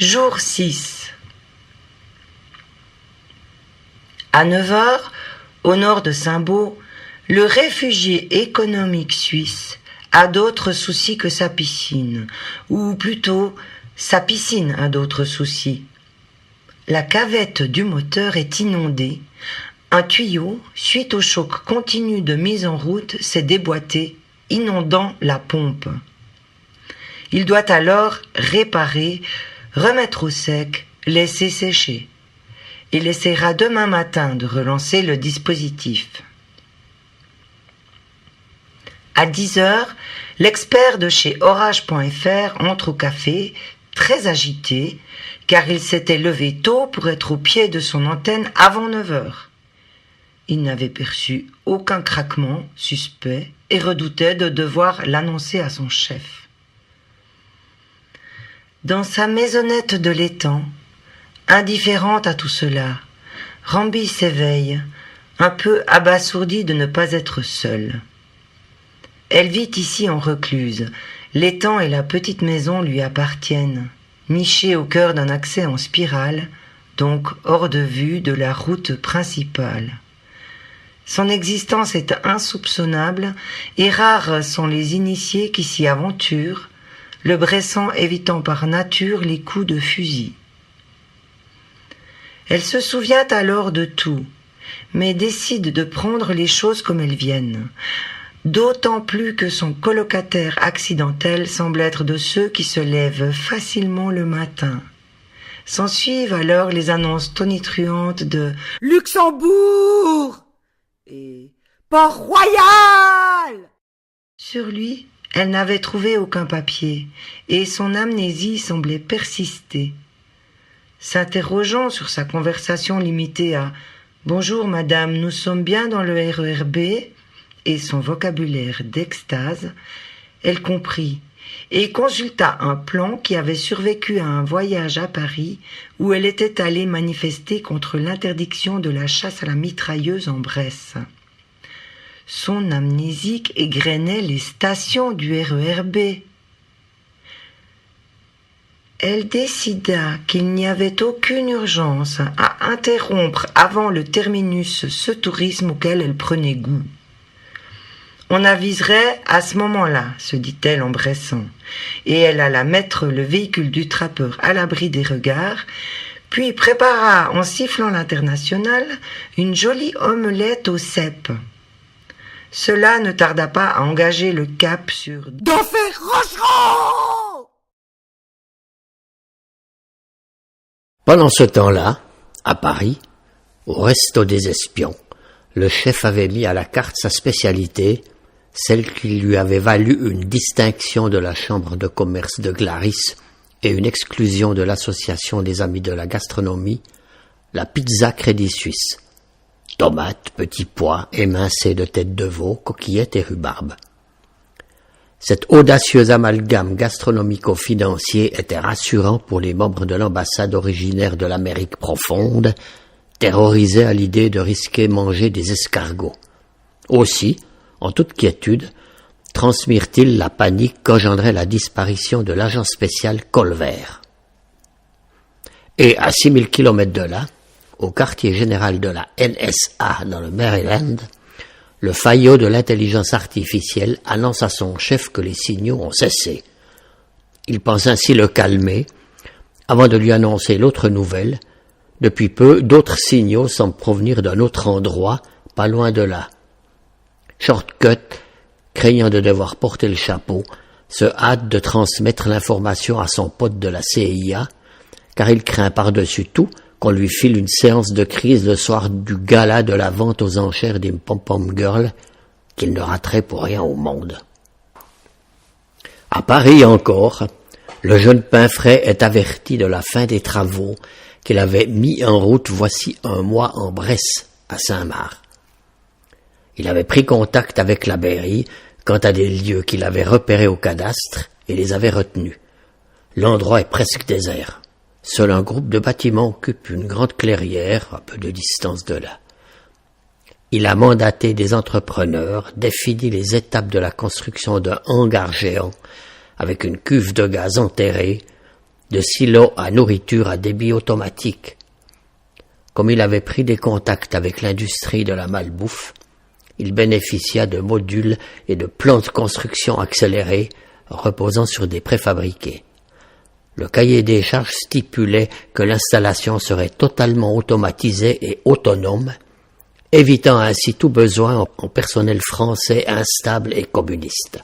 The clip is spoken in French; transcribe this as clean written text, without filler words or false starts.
Jour 6. À 9h, au nord de Saint-Beau, le réfugié économique suisse a d'autres soucis que sa piscine, ou plutôt, sa piscine a d'autres soucis. La cavette du moteur est inondée. Un tuyau, suite au choc continu de mise en route, s'est déboîté, inondant la pompe. Il doit alors réparer, remettre au sec, laisser sécher. Il essaiera demain matin de relancer le dispositif. À 10h, l'expert de chez Orage.fr entre au café, très agité, car il s'était levé tôt pour être au pied de son antenne avant 9h. Il n'avait perçu aucun craquement suspect et redoutait de devoir l'annoncer à son chef. Dans sa maisonnette de l'étang, indifférente à tout cela, Rambi s'éveille, un peu abasourdi de ne pas être seule. Elle vit ici en recluse. L'étang et la petite maison lui appartiennent, nichée au cœur d'un accès en spirale, donc hors de vue de la route principale. Son existence est insoupçonnable et rares sont les initiés qui s'y aventurent, le Bressan évitant par nature les coups de fusil. Elle se souvient alors de tout, mais décide de prendre les choses comme elles viennent, d'autant plus que son colocataire accidentel semble être de ceux qui se lèvent facilement le matin. S'ensuivent alors les annonces tonitruantes de « Luxembourg !» et « Port-Royal !» Sur lui, elle n'avait trouvé aucun papier, et son amnésie semblait persister. S'interrogeant sur sa conversation limitée à « Bonjour madame, nous sommes bien dans le RERB ?» et son vocabulaire d'extase, elle comprit et consulta un plan qui avait survécu à un voyage à Paris où elle était allée manifester contre l'interdiction de la chasse à la mitrailleuse en Bresse. Son amnésique égrenait les stations du RERB. Elle décida qu'il n'y avait aucune urgence à interrompre avant le terminus ce tourisme auquel elle prenait goût. On aviserait à ce moment-là, se dit-elle en Bressan, et elle alla mettre le véhicule du trappeur à l'abri des regards, puis prépara, en sifflant l'international, une jolie omelette au cèpe. Cela ne tarda pas à engager le cap sur Denfert-Rochereau. Pendant ce temps-là, à Paris, au resto des espions, le chef avait mis à la carte sa spécialité, celle qui lui avait valu une distinction de la chambre de commerce de Glaris et une exclusion de l'association des amis de la gastronomie, la pizza Crédit Suisse. Tomates, petits pois, émincés de têtes de veau, coquillettes et rhubarbe. Cet audacieux amalgame gastronomico-financier était rassurant pour les membres de l'ambassade originaire de l'Amérique profonde, terrorisés à l'idée de risquer manger des escargots. Aussi, en toute quiétude, transmirent-ils la panique qu'engendrait la disparition de l'agent spécial Colvert. Et à 6000 kilomètres de là, au quartier général de la NSA dans le Maryland, le faillot de l'intelligence artificielle annonce à son chef que les signaux ont cessé. Il pense ainsi le calmer, avant de lui annoncer l'autre nouvelle. Depuis peu, d'autres signaux semblent provenir d'un autre endroit, pas loin de là. Shortcut, craignant de devoir porter le chapeau, se hâte de transmettre l'information à son pote de la CIA, car il craint par-dessus tout qu'on lui file une séance de crise le soir du gala de la vente aux enchères des pom-pom girls, qu'il ne raterait pour rien au monde. À Paris encore, le jeune pain frais est averti de la fin des travaux qu'il avait mis en route voici un mois en Bresse, à Saint-Marc. Il avait pris contact avec la mairie quant à des lieux qu'il avait repérés au cadastre et les avait retenus. L'endroit est presque désert. Seul un groupe de bâtiments occupe une grande clairière à peu de distance de là. Il a mandaté des entrepreneurs, défini les étapes de la construction d'un hangar géant avec une cuve de gaz enterrée, de silos à nourriture à débit automatique. Comme il avait pris des contacts avec l'industrie de la malbouffe, il bénéficia de modules et de plans de construction accélérés reposant sur des préfabriqués. Le cahier des charges stipulait que l'installation serait totalement automatisée et autonome, évitant ainsi tout besoin en personnel français instable et communiste.